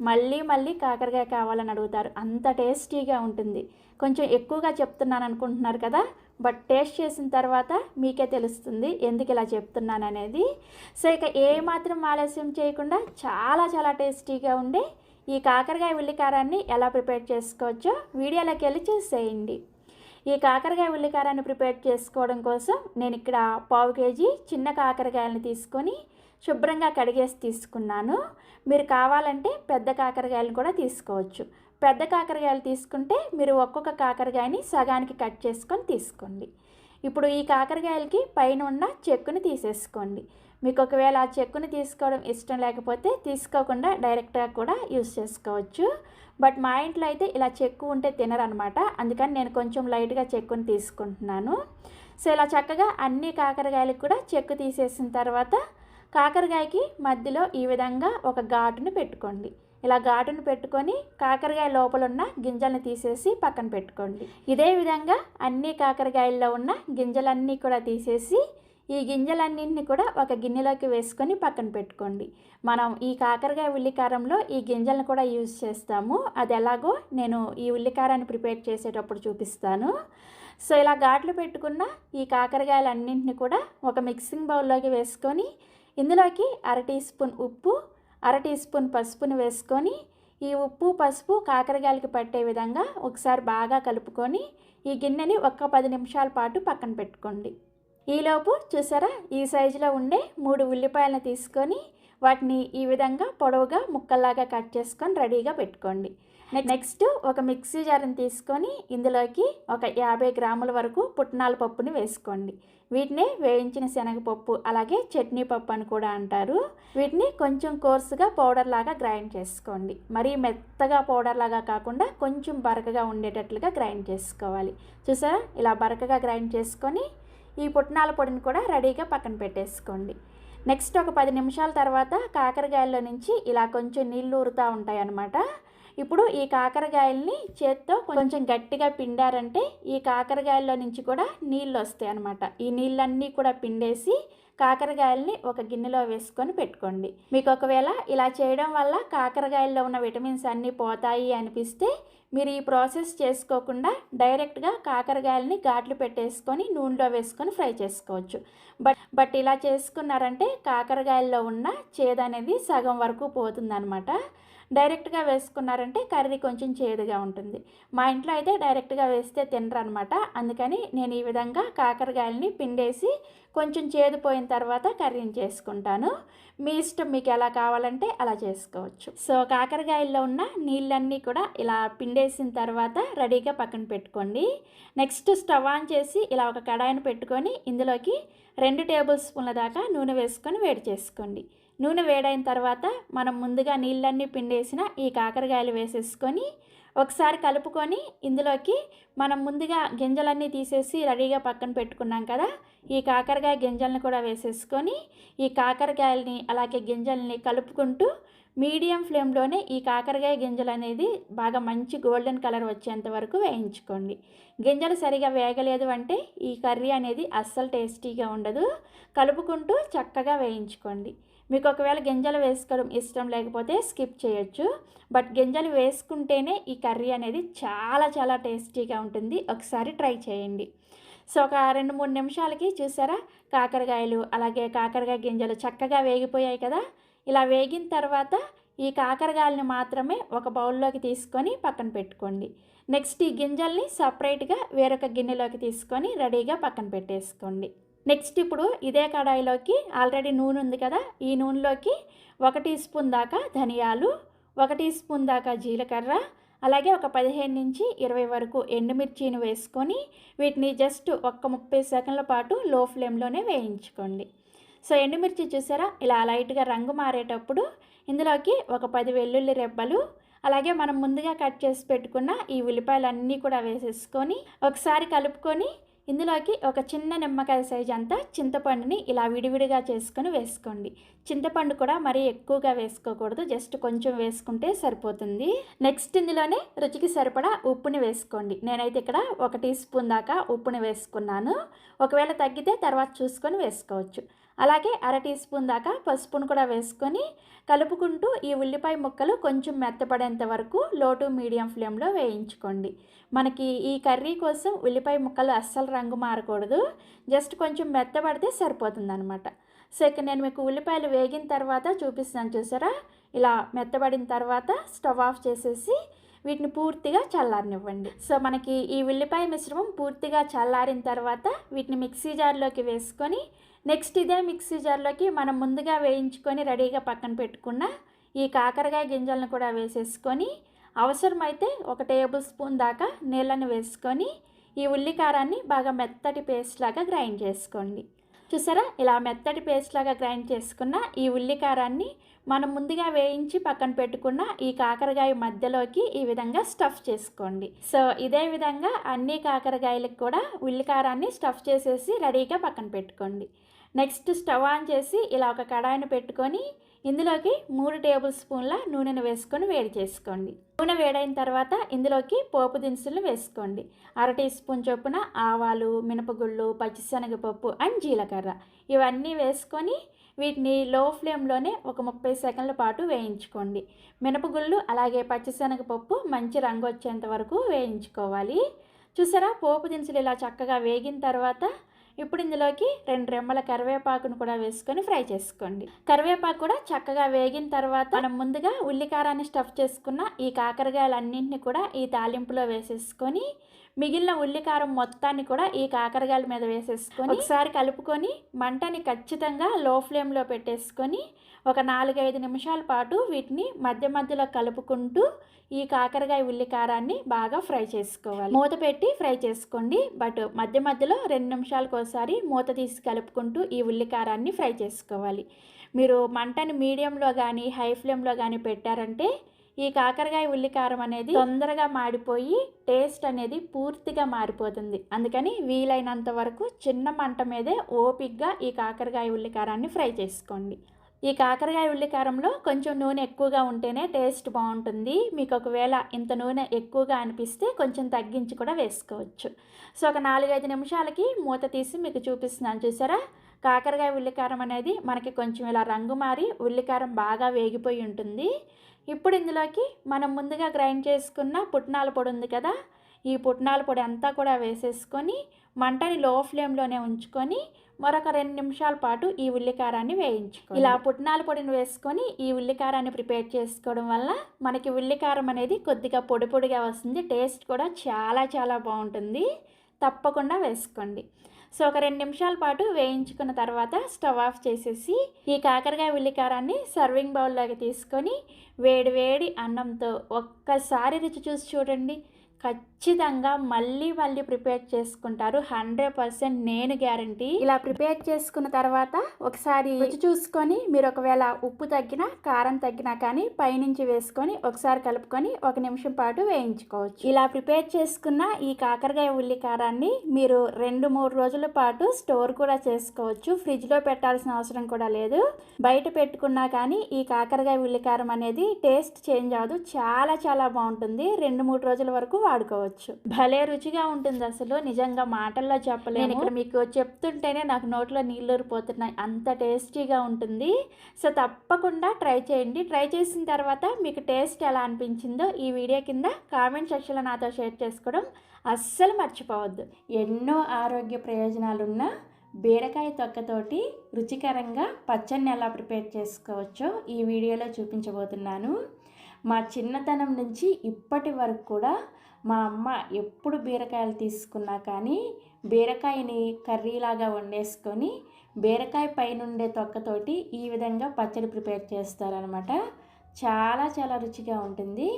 మళ్ళీ మళ్ళీ కాకరకాయ కావాలని అడుగుతారు. అంత టేస్టీగా ఉంటుంది. కొంచెం ఎక్కువగా చెప్తున్నాను అనుకుంటున్నారు కదా, బట్ టేస్ట్ చేసిన తర్వాత మీకే తెలుస్తుంది ఎందుకు ఇలా చెప్తున్నాను అనేది. సో ఇక ఏమాత్రం ఆలస్యం చేయకుండా చాలా చాలా టేస్టీగా ఉండే ఈ కాకరకాయ ఉల్లికారాన్ని ఎలా ప్రిపేర్ చేసుకోవచ్చో వీడియోలోకి వెళ్ళి చూసేయండి. ఈ కాకరకాయ ఉల్లికారాన్ని ప్రిపేర్ చేసుకోవడం కోసం నేను ఇక్కడ 1/2 కేజీ చిన్న కాకరకాయలను తీసుకొని శుభ్రంగా కడిగేసి తీసుకున్నాను. మీరు కావాలంటే పెద్ద కాకరకాయలను కూడా తీసుకోవచ్చు. పెద్ద కాకరకాయలు తీసుకుంటే మీరు ఒక్కొక్క కాకరకాయని సగానికి కట్ చేసుకొని తీసుకోండి. ఇప్పుడు ఈ కాకరకాయలకి పైన ఉన్న చెక్కుని తీసేసుకోండి. మీకు ఒకవేళ ఆ చెక్కుని తీసుకోవడం ఇష్టం లేకపోతే తీసుకోకుండా డైరెక్ట్గా కూడా యూస్ చేసుకోవచ్చు. బట్ మా ఇంట్లో అయితే ఇలా చెక్కు ఉంటే తినరనమాట, అందుకని నేను కొంచెం లైట్గా చెక్కుని తీసుకుంటున్నాను. సో ఇలా చక్కగా అన్ని కాకరకాయలకు కూడా చెక్కు తీసేసిన తర్వాత కాకరకాయకి మధ్యలో ఈ విధంగా ఒక ఘాటును పెట్టుకోండి. ఇలా ఘాటును పెట్టుకొని కాకరకాయ లోపల ఉన్న గింజలను తీసేసి పక్కన పెట్టుకోండి. ఇదే విధంగా అన్ని కాకరకాయల్లో ఉన్న గింజలన్నీ కూడా తీసేసి ఈ గింజలన్నింటినీ కూడా ఒక గిన్నెలోకి వేసుకొని పక్కన పెట్టుకోండి. మనం ఈ కాకరకాయ ఉల్లికారంలో ఈ గింజలను కూడా యూజ్ చేస్తాము. అది ఎలాగో నేను ఈ ఉల్లికారాన్ని ప్రిపేర్ చేసేటప్పుడు చూపిస్తాను. సో ఇలా ఘాట్లు పెట్టుకున్న ఈ కాకరకాయలన్నింటినీ కూడా ఒక మిక్సింగ్ బౌల్లోకి వేసుకొని ఇందులోకి 1/2 టీ స్పూన్ ఉప్పు, 1/2 టీ స్పూన్ పసుపుని వేసుకొని ఈ ఉప్పు పసుపు కాకరకాయలకి పట్టే విధంగా ఒకసారి బాగా కలుపుకొని ఈ గిన్నెని ఒక 10 నిమిషాల పాటు పక్కన పెట్టుకోండి. ఈలోపు చూసారా, ఈ సైజులో ఉండే 3 ఉల్లిపాయలను తీసుకొని వాటిని ఈ విధంగా పొడవుగా ముక్కల్లాగా కట్ చేసుకొని రెడీగా పెట్టుకోండి. నెక్స్ట్ ఒక మిక్సీ జార్ని తీసుకొని ఇందులోకి ఒక 50 గ్రాముల వరకు పుట్నాల పప్పుని వేసుకోండి. వీటిని వేయించిన శనగపప్పు అలాగే చట్నీ పప్పు అని కూడా అంటారు. వీటిని కొంచెం కోర్సుగా పౌడర్ లాగా గ్రైండ్ చేసుకోండి. మరీ మెత్తగా పౌడర్ లాగా కాకుండా కొంచెం బరకగా ఉండేటట్లుగా గ్రైండ్ చేసుకోవాలి. చూసారా, ఇలా బరకగా గ్రైండ్ చేసుకొని ఈ పుట్నాల పొడిని కూడా రెడీగా పక్కన పెట్టేసుకోండి. నెక్స్ట్ ఒక 10 నిమిషాల తర్వాత కాకరకాయల్లో నుంచి ఇలా కొంచెం నీళ్ళు ఊరుతూ ఉంటాయి అన్నమాట. ఇప్పుడు ఈ కాకరకాయల్ని చేత్తో కొంచెం గట్టిగా పిండారంటే ఈ కాకరకాయల్లో నుంచి కూడా నీళ్ళు వస్తాయి అన్నమాట. ఈ నీళ్ళన్నీ కూడా పిండేసి కాకరకాయల్ని ఒక గిన్నెలో వేసుకొని పెట్టుకోండి. మీకు ఒకవేళ ఇలా చేయడం వల్ల కాకరకాయల్లో ఉన్న విటమిన్స్ అన్నీ పోతాయి అనిపిస్తే మీరు ఈ ప్రాసెస్ చేసుకోకుండా డైరెక్ట్గా కాకరకాయలని ఘాట్లు పెట్టేసుకొని నూనెలో వేసుకొని ఫ్రై చేసుకోవచ్చు. బట్ ఇలా చేసుకున్నారంటే కాకరకాయల్లో ఉన్న చేదు అనేది సగం వరకు పోతుందన్నమాట. డైరెక్ట్గా వేసుకున్నారంటే కర్రీ కొంచెం చేదుగా ఉంటుంది. మా ఇంట్లో అయితే డైరెక్ట్గా వేస్తే తినరు అనమాట. అందుకని నేను ఈ విధంగా కాకరకాయలని పిండేసి కొంచెం చేదు పోయిన తర్వాత కర్రీని చేసుకుంటాను. మీ ఇష్టం, మీకు ఎలా కావాలంటే అలా చేసుకోవచ్చు. సో కాకరకాయల్లో ఉన్న నీళ్ళన్నీ కూడా ఇలా పిండేసిన తర్వాత రెడీగా పక్కన పెట్టుకోండి. నెక్స్ట్ స్టవ్ ఆన్ చేసి ఇలా ఒక కడాయిని పెట్టుకొని ఇందులోకి 2 టేబుల్ స్పూన్ల దాకా నూనె వేసుకొని వేడి చేసుకోండి. నూనె వేడైన తర్వాత మనం ముందుగా నీళ్ళన్నీ పిండేసిన ఈ కాకరకాయలు వేసేసుకొని ఒకసారి కలుపుకొని ఇందులోకి మనం ముందుగా గింజలన్నీ తీసేసి రెడీగా పక్కన పెట్టుకున్నాం కదా, ఈ కాకరకాయ గింజలను కూడా వేసేసుకొని ఈ కాకరకాయలని అలాగే గింజల్ని కలుపుకుంటూ మీడియం ఫ్లేమ్లోనే ఈ కాకరకాయ గింజలు అనేది బాగా మంచి గోల్డెన్ కలర్ వచ్చేంత వరకు వేయించుకోండి. గింజలు సరిగా వేగలేదు అంటే ఈ కర్రీ అనేది అస్సలు టేస్టీగా ఉండదు. కలుపుకుంటూ చక్కగా వేయించుకోండి. మీకు ఒకవేళ గింజలు వేసుకోవడం ఇష్టం లేకపోతే స్కిప్ చేయొచ్చు. బట్ గింజలు వేసుకుంటేనే ఈ కర్రీ అనేది చాలా చాలా టేస్టీగా ఉంటుంది. ఒకసారి ట్రై చేయండి. సో ఒక 2-3 నిమిషాలకి చూసారా, కాకరకాయలు అలాగే కాకరకాయ గింజలు చక్కగా వేగిపోయాయి కదా. ఇలా వేగిన తర్వాత ఈ కాకరకాయలని మాత్రమే ఒక బౌల్లోకి తీసుకొని పక్కన పెట్టుకోండి. నెక్స్ట్ ఈ గింజల్ని సపరేట్గా వేరొక గిన్నెలోకి తీసుకొని రెడీగా పక్కన పెట్టేసుకోండి. నెక్స్ట్ ఇప్పుడు ఇదే కడాయిలోకి ఆల్రెడీ నూనె ఉంది కదా, ఈ నూనెలోకి 1 టీ స్పూన్ దాకా ధనియాలు, 1 టీ స్పూన్ దాకా జీలకర్ర, అలాగే ఒక 15 నుంచి 20 వరకు ఎండుమిర్చిని వేసుకొని వీటిని జస్ట్ ఒక్క 30 సెకండ్ల పాటు లో ఫ్లేమ్లోనే వేయించుకోండి. సో ఎండుమిర్చి చూసారా, ఇలా లైట్గా రంగు మారేటప్పుడు ఇందులోకి ఒక 10 వెల్లుల్లి రెబ్బలు, అలాగే మనం ముందుగా కట్ చేసి పెట్టుకున్న ఈ ఉల్లిపాయలన్నీ కూడా వేసేసుకొని ఒకసారి కలుపుకొని ఇందులోకి ఒక చిన్న నిమ్మకాయ సైజ్ అంతా చింతపండుని ఇలా విడివిడిగా చేసుకొని వేసుకోండి. చింతపండు కూడా మరీ ఎక్కువగా వేసుకోకూడదు, జస్ట్ కొంచెం వేసుకుంటే సరిపోతుంది. నెక్స్ట్ ఇందులోనే రుచికి సరిపడా ఉప్పుని వేసుకోండి. నేనైతే ఇక్కడ 1 టీ స్పూన్ దాకా ఉప్పుని వేసుకున్నాను. ఒకవేళ తగ్గితే తర్వాత చూసుకొని వేసుకోవచ్చు. అలాగే 1/2 టీ స్పూన్ దాకా పసుపును కూడా వేసుకొని కలుపుకుంటూ ఈ ఉల్లిపాయ ముక్కలు కొంచెం మెత్తపడేంత వరకు లో టు మీడియం ఫ్లేమ్లో వేయించుకోండి. మనకి ఈ కర్రీ కోసం ఉల్లిపాయ ముక్కలు అస్సలు రంగు మారకూడదు, జస్ట్ కొంచెం మెత్తపడితే సరిపోతుంది అనమాట. సో ఇక్కడ నేను మీకు ఉల్లిపాయలు వేగిన తర్వాత చూపిస్తాను చూసారా, ఇలా మెత్తబడిన తర్వాత స్టవ్ ఆఫ్ చేసేసి వీటిని పూర్తిగా చల్లారనివ్వండి. సో మనకి ఈ ఉల్లిపాయ మిశ్రమం పూర్తిగా చల్లారిన తర్వాత వీటిని మిక్సీ జార్లోకి వేసుకొని నెక్స్ట్ ఇదే మిక్సీ జార్లోకి మనం ముందుగా వేయించుకొని రెడీగా పక్కన పెట్టుకున్న ఈ కాకరకాయ గింజలను కూడా వేసేసుకొని అవసరమైతే 1 టేబుల్ స్పూన్ దాకా నీళ్ళని వేసుకొని ఈ ఉల్లికారాన్ని బాగా మెత్తటి పేస్ట్ లాగా గ్రైండ్ చేసుకోండి. చూసారా, ఇలా మెత్తటి పేస్ట్ లాగా గ్రైండ్ చేసుకున్న ఈ ఉల్లికారాన్ని మనం ముందుగా వేయించి పక్కన పెట్టుకున్న ఈ కాకరకాయ మధ్యలోకి ఈ విధంగా స్టఫ్ చేసుకోండి. సో ఇదే విధంగా అన్ని కాకరకాయలకు కూడా ఉల్లికారాన్ని స్టఫ్ చేసేసి రెడీగా పక్కన పెట్టుకోండి. నెక్స్ట్ స్టవ్ ఆన్ చేసి ఇలా ఒక కడాయిని పెట్టుకొని ఇందులోకి 3 టేబుల్ స్పూన్ల నూనెను వేసుకొని వేడి చేసుకోండి. నూనె వేడైన తర్వాత ఇందులోకి పోపు దినుసులు వేసుకోండి. 1/2 టీ స్పూన్ చొప్పున ఆవాలు, మినపగుళ్ళు, పచ్చిశనగపప్పు అండ్ జీలకర్ర ఇవన్నీ వేసుకొని వీటిని లో ఫ్లేమ్లోనే ఒక 30 సెకండ్ల పాటు వేయించుకోండి. మినపగుళ్ళు అలాగే పచ్చిశనగపప్పు మంచి రంగు వచ్చేంత వరకు వేయించుకోవాలి. చూసారా, పోపు దినుసులు ఇలా చక్కగా వేగిన తర్వాత ఇప్పుడు ఇందులోకి 2 రెమ్మల కరివేపాకును కూడా వేసుకొని ఫ్రై చేసుకోండి. కరివేపాకు కూడా చక్కగా వేగిన తర్వాత మనం ముందుగా ఉల్లికారాన్ని స్టఫ్ చేసుకున్న ఈ కాకరకాయలన్నింటినీ కూడా ఈ తాలింపులో వేసేసుకొని మిగిలిన ఉల్లికారం మొత్తాన్ని కూడా ఈ కాకరకాయల మీద వేసేసుకొని ఒకసారి కలుపుకొని మంటని ఖచ్చితంగా లో ఫ్లేమ్లో పెట్టేసుకొని ఒక 4-5 నిమిషాల పాటు వీటిని మధ్య మధ్యలో కలుపుకుంటూ ఈ కాకరకాయ ఉల్లికారాన్ని బాగా ఫ్రై చేసుకోవాలి. మూత పెట్టి ఫ్రై చేసుకోండి, బట్ మధ్య మధ్యలో 2 నిమిషాలకు ఒకసారి మూత తీసి కలుపుకుంటూ ఈ ఉల్లికారాన్ని ఫ్రై చేసుకోవాలి. మీరు మంటని మీడియంలో కానీ హై ఫ్లేమ్లో కానీ పెట్టారంటే ఈ కాకరకాయ ఉల్లికారం అనేది తొందరగా మాడిపోయి టేస్ట్ అనేది పూర్తిగా మారిపోతుంది. అందుకని వీలైనంత వరకు చిన్న మంట మీదే ఓపిక్గా ఈ కాకరకాయ ఉల్లికారాన్ని ఫ్రై చేసుకోండి. ఈ కాకరకాయ ఉల్లికారంలో కొంచెం నూనె ఎక్కువగా ఉంటేనే టేస్ట్ బాగుంటుంది. మీకు ఒకవేళ ఇంత నూనె ఎక్కువగా అనిపిస్తే కొంచెం తగ్గించి కూడా వేసుకోవచ్చు. సో ఒక 4-5 నిమిషాలకి మూత తీసి మీకు చూపిస్తున్నాను చూసారా, కాకరకాయ ఉల్లికారం అనేది మనకి కొంచెం ఇలా రంగు మారి ఉల్లికారం బాగా వేగిపోయి ఉంటుంది. ఇప్పుడు ఇందులోకి మనం ముందుగా గ్రైండ్ చేసుకున్న పుట్నాల పొడి ఉంది కదా, ఈ పుట్నాల పొడి అంతా కూడా వేసేసుకొని మంటని లో ఫ్లేమ్లోనే ఉంచుకొని మరొక 2 నిమిషాల పాటు ఈ ఉల్లికారాన్ని వేయించుకోవాలి. ఇలా పుట్నాల పొడిని వేసుకొని ఈ ఉల్లికారాన్ని ప్రిపేర్ చేసుకోవడం వల్ల మనకి ఉల్లికారం అనేది కొద్దిగా పొడి పొడిగా వస్తుంది, టేస్ట్ కూడా చాలా చాలా బాగుంటుంది. తప్పకుండా వేసుకోండి. సో ఒక 2 నిమిషాల పాటు వేయించుకున్న తర్వాత స్టవ్ ఆఫ్ చేసేసి ఈ కాకరకాయ ఉల్లికారాన్ని సర్వింగ్ బౌల్లోకి తీసుకొని వేడి వేడి అన్నంతో ఒక్కసారి రుచి చూసి చూడండి, ఖచ్చితంగా మళ్ళీ ప్రిపేర్ చేసుకుంటారు. 100% నేను గ్యారంటీ. ఇలా ప్రిపేర్ చేసుకున్న తర్వాత ఒకసారి రుచి చూసుకొని మీరు ఒకవేళ ఉప్పు తగ్గినా కారం తగ్గినా కానీ పైనుంచి వేసుకొని ఒకసారి కలుపుకొని 1 నిమిషం పాటు వేయించుకోవచ్చు. ఇలా ప్రిపేర్ చేసుకున్న ఈ కాకరకాయ ఉల్లికారాన్ని మీరు 2-3 రోజుల పాటు స్టోర్ కూడా చేసుకోవచ్చు. ఫ్రిడ్జ్లో పెట్టాల్సిన అవసరం కూడా లేదు. బయట పెట్టుకున్నా కానీ ఈ కాకరకాయ ఉల్లికారం అనేది టేస్ట్ చేంజ్ అవ్వదు, చాలా చాలా బాగుంటుంది. 2-3 రోజుల వరకు వాడుకోవచ్చు. భలే రుచిగా ఉంటుంది, అసలు నిజంగా మాటల్లో చెప్పలేను. నేను ఇక్కడ మీకు చెప్తుంటేనే నాకు నోట్లో నీళ్ళు ఊరిపోతున్నాయి, అంత టేస్టీగా ఉంటుంది. సో తప్పకుండా ట్రై చేయండి. ట్రై చేసిన తర్వాత మీకు టేస్ట్ ఎలా అనిపించిందో ఈ వీడియో కింద కామెంట్ సెక్షన్లో నాతో షేర్ చేసుకోవడం అస్సలు మర్చిపోవద్దు. ఎన్నో ఆరోగ్య ప్రయోజనాలున్న బీరకాయ తొక్కతోటి రుచికరంగా పచ్చడిని ఎలా ప్రిపేర్ చేసుకోవచ్చో ఈ వీడియోలో చూపించబోతున్నాను. మా చిన్నతనం నుంచి ఇప్పటి వరకు కూడా మా అమ్మ ఎప్పుడు బీరకాయలు తీసుకున్నా కానీ బీరకాయని కర్రీలాగా వండేసుకొని బీరకాయ పైనుండే తొక్కతోటి ఈ విధంగా పచ్చడి ప్రిపేర్ చేస్తారనమాట. చాలా చాలా రుచిగా ఉంటుంది.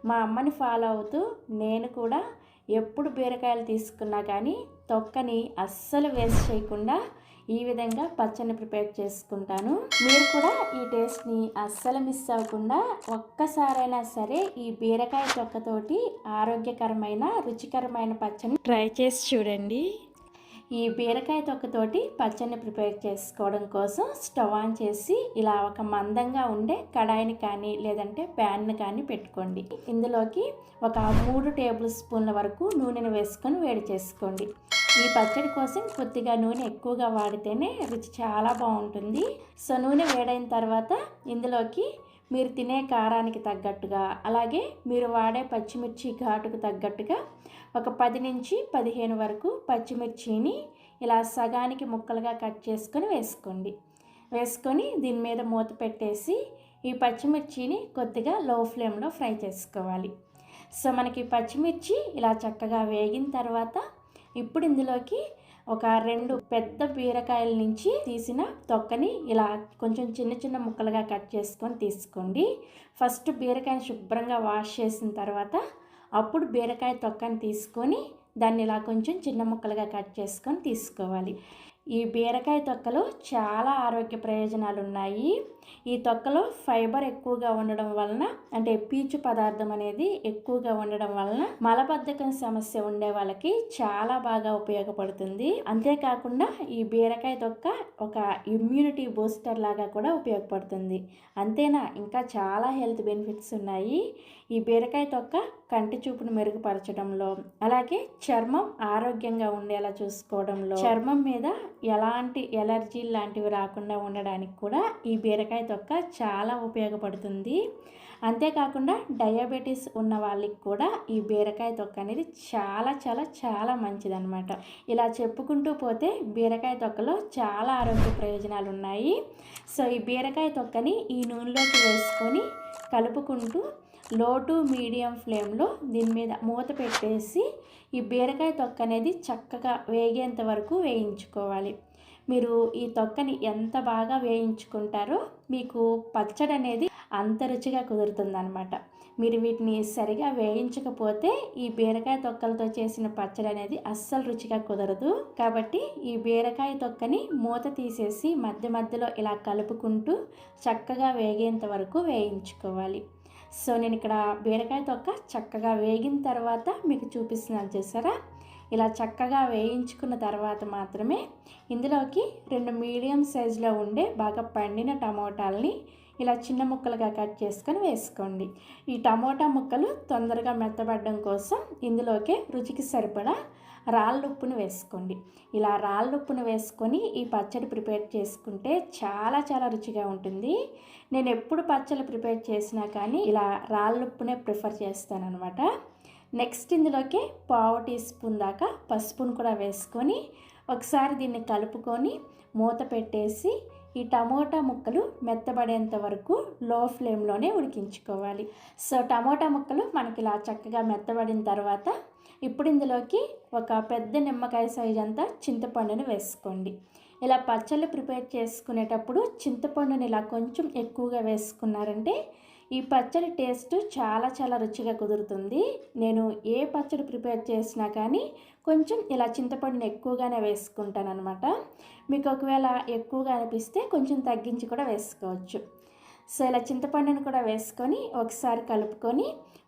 మా అమ్మని ఫాలో అవుతూ నేను కూడా ఎప్పుడు బీరకాయలు తీసుకున్నా కానీ తొక్కని అస్సలు వేస్ట్ చేయకుండా ఈ విధంగా పచ్చడిని ప్రిపేర్ చేసుకుంటాను. మీరు కూడా ఈ టేస్ట్ని అస్సలు మిస్ అవ్వకుండా ఒక్కసారైనా సరే ఈ బీరకాయ తొక్కతోటి ఆరోగ్యకరమైన రుచికరమైన పచ్చడిని ట్రై చేసి చూడండి. ఈ బీరకాయ తొక్కతోటి పచ్చడిని ప్రిపేర్ చేసుకోవడం కోసం స్టవ్ ఆన్ చేసి ఇలా ఒక మందంగా ఉండే కడాయిని కానీ లేదంటే ప్యాన్ని కానీ పెట్టుకోండి. ఇందులోకి ఒక 3 టేబుల్ స్పూన్ల వరకు నూనెను వేసుకొని వేడి చేసుకోండి. ఈ పచ్చడి కోసం కొద్దిగా నూనె ఎక్కువగా వాడితేనే రుచి చాలా బాగుంటుంది. సో నూనె వేడైన తర్వాత ఇందులోకి మీరు తినే కారానికి తగ్గట్టుగా అలాగే మీరు వాడే పచ్చిమిర్చి ఘాటుకు తగ్గట్టుగా ఒక 10 నుంచి 15 వరకు పచ్చిమిర్చిని ఇలా సగానికి ముక్కలుగా కట్ చేసుకొని వేసుకొని దీని మీద మూత పెట్టేసి ఈ పచ్చిమిర్చిని కొద్దిగా లో ఫ్లేమ్లో ఫ్రై చేసుకోవాలి. సో మనకి పచ్చిమిర్చి ఇలా చక్కగా వేగిన తర్వాత ఇప్పుడు ఇందులోకి ఒక 2 పెద్ద బీరకాయల నుంచి తీసిన తొక్కని ఇలా కొంచెం చిన్న చిన్న ముక్కలుగా కట్ చేసుకొని తీసుకోండి. ఫస్ట్ బీరకాయని శుభ్రంగా వాష్ చేసిన తర్వాత అప్పుడు బీరకాయ తొక్కని తీసుకొని దాన్ని ఇలా కొంచెం చిన్న ముక్కలుగా కట్ చేసుకొని తీసుకోవాలి. ఈ బీరకాయ తొక్కలో చాలా ఆరోగ్య ప్రయోజనాలు ఉన్నాయి. ఈ తొక్కలో ఫైబర్ ఎక్కువగా ఉండడం వలన అంటే పీచు పదార్థం అనేది ఎక్కువగా ఉండడం వలన మలబద్ధకం సమస్య ఉండే వాళ్ళకి చాలా బాగా ఉపయోగపడుతుంది. అంతేకాకుండా ఈ బీరకాయ తొక్క ఒక ఇమ్యూనిటీ బూస్టర్ లాగా కూడా ఉపయోగపడుతుంది. అంతేనా, ఇంకా చాలా హెల్త్ బెనిఫిట్స్ ఉన్నాయి. ఈ బీరకాయ తొక్క కంటి చూపును మెరుగుపరచడంలో అలాగే చర్మం ఆరోగ్యంగా ఉండేలా చూసుకోవడంలో చర్మం మీద ఎలాంటి ఎలర్జీ లాంటివి రాకుండా ఉండడానికి కూడా ఈ బీరకాయ తొక్క చాలా ఉపయోగపడుతుంది. అంతేకాకుండా డయాబెటీస్ ఉన్న వాళ్ళకి కూడా ఈ బీరకాయ తొక్క అనేది చాలా చాలా చాలా మంచిదన్నమాట. ఇలా చెప్పుకుంటూ పోతే బీరకాయ తొక్కలో చాలా ఆరోగ్య ప్రయోజనాలు ఉన్నాయి. సో ఈ బీరకాయ తొక్కని ఈ నూనెలోకి వేసుకొని కలుపుకుంటూ లో టు మీడియం ఫ్లేమ్లో దీని మీద మూత పెట్టేసి ఈ బీరకాయ తొక్క అనేది చక్కగా వేగేంత వరకు వేయించుకోవాలి. మీరు ఈ తొక్కని ఎంత బాగా వేయించుకుంటారో మీకు పచ్చడి అనేది అంత రుచిగా కుదురుతుందన్నమాట. మీరు వీటిని సరిగా వేయించకపోతే ఈ బీరకాయ తొక్కలతో చేసిన పచ్చడి అనేది అస్సలు రుచిగా కుదరదు. కాబట్టి ఈ బీరకాయ తొక్కని మూత తీసేసి మధ్య మధ్యలో ఇలా కలుపుకుంటూ చక్కగా వేగేంత వరకు వేయించుకోవాలి. సో నేను ఇక్కడ బీరకాయ తొక్క చక్కగా వేగిన తర్వాత మీకు చూపిస్తున్నాను, చూసారా? ఇలా చక్కగా వేయించుకున్న తర్వాత మాత్రమే ఇందులోకి 2 మీడియం సైజులో ఉండే బాగా పండిన టమోటాలని ఇలా చిన్న ముక్కలుగా కట్ చేసుకొని వేసుకోండి. ఈ టమోటా ముక్కలు తొందరగా మెత్తబడడం కోసం ఇందులోకే రుచికి సరిపడా రాళ్ళుప్పును వేసుకోండి. ఇలా రాళ్ళుప్పును వేసుకొని ఈ పచ్చడి ప్రిపేర్ చేసుకుంటే చాలా చాలా రుచిగా ఉంటుంది. నేను ఎప్పుడు పచ్చళ్ళు ప్రిపేర్ చేసినా కానీ ఇలా రాళ్ళుప్పునే ప్రిఫర్ చేస్తానన్నమాట. నెక్స్ట్ ఇందులోకి 1/2 టీ స్పూన్ దాకా పసుపును కూడా వేసుకొని ఒకసారి దీన్ని కలుపుకొని మూత పెట్టేసి ఈ టమోటా ముక్కలు మెత్తబడేంత వరకు లో ఫ్లేమ్లోనే ఉడికించుకోవాలి. సో టమోటా ముక్కలు మనకి ఇలా చక్కగా మెత్తబడిన తర్వాత ఇప్పుడు ఇందులోకి ఒక పెద్ద నిమ్మకాయ సైజ్ అంతా చింతపండుని వేసుకోండి. ఇలా పచ్చళ్ళు ప్రిపేర్ చేసుకునేటప్పుడు చింతపండుని ఇలా కొంచెం ఎక్కువగా వేసుకున్నారంటే ఈ పచ్చడి టేస్ట్ చాలా చాలా రుచిగా కుదురుతుంది. నేను ఏ పచ్చడి ప్రిపేర్ చేసినా కానీ కొంచెం ఇలా చింతపండుని ఎక్కువగానే వేసుకుంటాను అనమాట. మీకు ఒకవేళ ఎక్కువగా అనిపిస్తే కొంచెం తగ్గించి కూడా వేసుకోవచ్చు. సో ఇలా చింతపండుని కూడా వేసుకొని ఒకసారి కలుపుకొని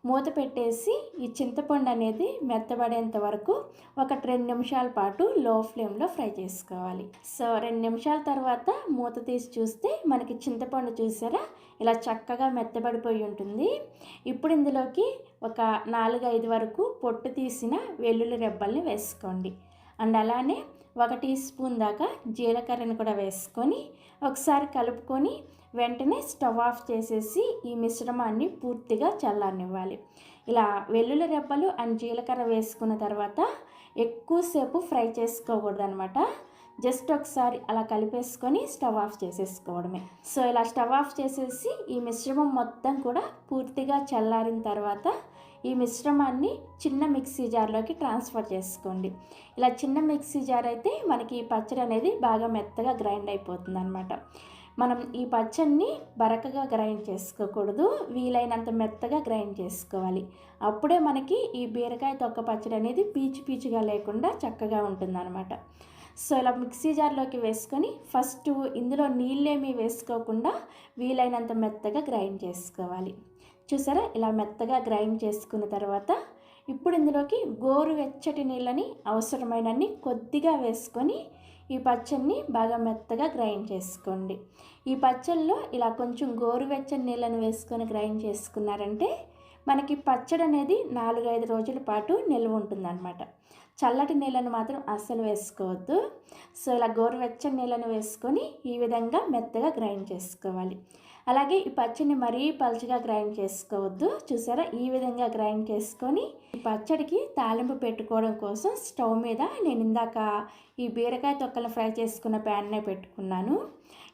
మూత పెట్టేసి ఈ చింతపండు అనేది మెత్తబడేంత వరకు ఒక 2 నిమిషాల పాటు లో ఫ్లేమ్లో ఫ్రై చేసుకోవాలి. సో 2 నిమిషాల తర్వాత మూత తీసి చూస్తే మనకి చింతపండు చూసారా ఇలా చక్కగా మెత్తబడిపోయి ఉంటుంది. ఇప్పుడు ఇందులోకి ఒక 4-5 వరకు పొట్టు తీసిన వెల్లుల్లి రెబ్బల్ని వేసుకోండి. అండ్ అలానే 1 టీ స్పూన్ దాకా జీలకర్రను కూడా వేసుకొని ఒకసారి కలుపుకొని వెంటనే స్టవ్ ఆఫ్ చేసేసి ఈ మిశ్రమాన్ని పూర్తిగా చల్లారనివ్వాలి. ఇలా వెల్లుల్లి రెబ్బలు అండ్ జీలకర్ర వేసుకున్న తర్వాత ఎక్కువసేపు ఫ్రై చేసుకోకూడదు అనమాట. జస్ట్ ఒకసారి అలా కలిపేసుకొని స్టవ్ ఆఫ్ చేసేసుకోవడమే. సో ఇలా స్టవ్ ఆఫ్ చేసేసి ఈ మిశ్రమం మొత్తం కూడా పూర్తిగా చల్లారిన తర్వాత ఈ మిశ్రమాన్ని చిన్న మిక్సీ జార్లోకి ట్రాన్స్ఫర్ చేసుకోండి. ఇలా చిన్న మిక్సీ జార్ అయితే మనకి ఈ పచ్చడి అనేది బాగా మెత్తగా గ్రైండ్ అయిపోతుంది అనమాట. మనం ఈ పచ్చడిని బరకగా గ్రైండ్ చేసుకోకూడదు, వీలైనంత మెత్తగా గ్రైండ్ చేసుకోవాలి. అప్పుడే మనకి ఈ బీరకాయ తొక్క పచ్చడి అనేది పీచు పీచుగా లేకుండా చక్కగా ఉంటుందన్నమాట. సో ఇలా మిక్సీ జార్లోకి వేసుకొని ఫస్ట్ ఇందులో నీళ్ళేమీ వేసుకోకుండా వీలైనంత మెత్తగా గ్రైండ్ చేసుకోవాలి. చూసారా, ఇలా మెత్తగా గ్రైండ్ చేసుకున్న తర్వాత ఇప్పుడు ఇందులోకి గోరువెచ్చటి నీళ్ళని అవసరమైనన్ని కొద్దిగా వేసుకొని ఈ పచ్చడిని బాగా మెత్తగా గ్రైండ్ చేసుకోండి. ఈ పచ్చడిలో ఇలా కొంచెం గోరువెచ్చని నీళ్ళని వేసుకొని గ్రైండ్ చేసుకున్నారంటే మనకి పచ్చడి అనేది 4-5 రోజుల పాటు నిల్వ ఉంటుందన్నమాట. చల్లటి నీళ్ళను మాత్రం అస్సలు వేసుకోవద్దు. సో ఇలా గోరువెచ్చని నీళ్ళని వేసుకొని ఈ విధంగా మెత్తగా గ్రైండ్ చేసుకోవాలి. అలాగే ఈ పచ్చడిని మరీ పలుచగా గ్రైండ్ చేసుకోవద్దు. చూసారా, ఈ విధంగా గ్రైండ్ చేసుకొని ఈ పచ్చడికి తాలింపు పెట్టుకోవడం కోసం స్టవ్ మీద నేను ఇందాక ఈ బీరకాయ తొక్కలు ఫ్రై చేసుకున్న ప్యాన్నే పెట్టుకున్నాను.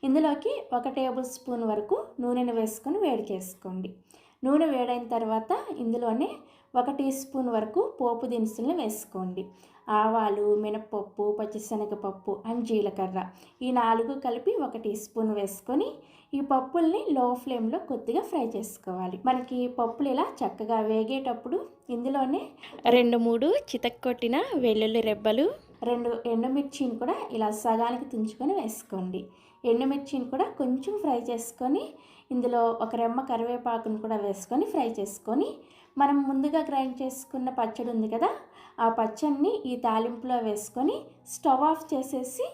ఇందులోకి 1 టేబుల్ స్పూన్ వరకు నూనెను వేసుకొని వేడి చేసుకోండి. నూనె వేడైన తర్వాత ఇందులోనే 1 టీ స్పూన్ వరకు పోపు దినుసులను వేసుకోండి. ఆవాలు, మినపప్పు, పచ్చిశనగపప్పు అండ్ జీలకర్ర ఈ 4 కలిపి 1 టీ స్పూన్ వేసుకొని ఈ పప్పుల్ని లో ఫ్లేమ్లో కొద్దిగా ఫ్రై చేసుకోవాలి. మనకి పప్పులు ఇలా చక్కగా వేగేటప్పుడు ఇందులోనే 2-3 చితక్కొట్టిన వెల్లుల్లి రెబ్బలు, 2 ఎండుమిర్చిని కూడా ఇలా సగానికి తుంచుకొని వేసుకోండి. ఎండుమిర్చిని కూడా కొంచెం ఫ్రై చేసుకొని ఇందులో 1 రెమ్మ కరివేపాకును కూడా వేసుకొని ఫ్రై చేసుకొని మనం ముందుగా గ్రైండ్ చేసుకున్న పచ్చడి ఉంది కదా, ఆ పచ్చడిని ఈ తాలింపులో వేసుకొని స్టవ్ ఆఫ్ చేసేసి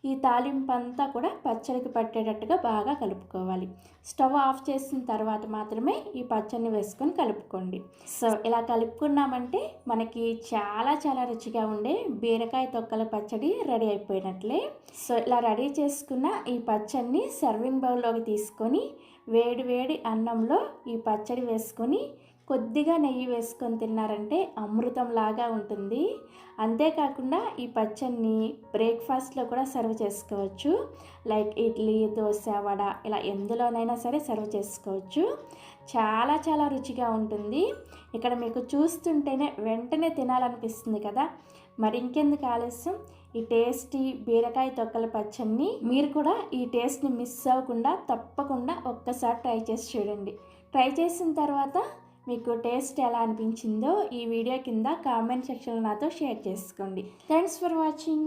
ఈ తాలింపు అంతా కూడా పచ్చడికి పట్టేటట్టుగా బాగా కలుపుకోవాలి. స్టవ్ ఆఫ్ చేసిన తర్వాత మాత్రమే ఈ పచ్చడిని వేసుకొని కలుపుకోండి. సో ఇలా కలుపుకున్నామంటే మనకి చాలా చాలా రుచిగా ఉండే బీరకాయ తొక్కల పచ్చడి రెడీ అయిపోయినట్లే. సో ఇలా రెడీ చేసుకున్న ఈ పచ్చడిని సర్వింగ్ బౌల్లోకి తీసుకొని వేడి వేడి అన్నంలో ఈ పచ్చడి వేసుకొని కొద్దిగా నెయ్యి వేసుకొని తిన్నారంటే అమృతం లాగా ఉంటుంది. అంతేకాకుండా ఈ పచ్చడిని బ్రేక్ఫాస్ట్లో కూడా సర్వ్ చేసుకోవచ్చు. లైక్ ఇడ్లీ, దోశ, వడ ఇలా ఎందులోనైనా సరే సర్వ్ చేసుకోవచ్చు. చాలా చాలా రుచిగా ఉంటుంది. ఇక్కడ మీకు చూస్తుంటేనే వెంటనే తినాలనిపిస్తుంది కదా. మరి ఇంకెందుకు ఆలస్యం, ఈ టేస్టీ బీరకాయ తొక్కల పచ్చడిని మీరు కూడా ఈ టేస్ట్ని మిస్ అవ్వకుండా తప్పకుండా ఒక్కసారి ట్రై చేసి చూడండి. ట్రై చేసిన తర్వాత మీకు టేస్ట్ ఎలా అనిపించిందో ఈ వీడియో కింద కామెంట్ సెక్షన్లో నాతో షేర్ చేసుకోండి. Thanks for watching.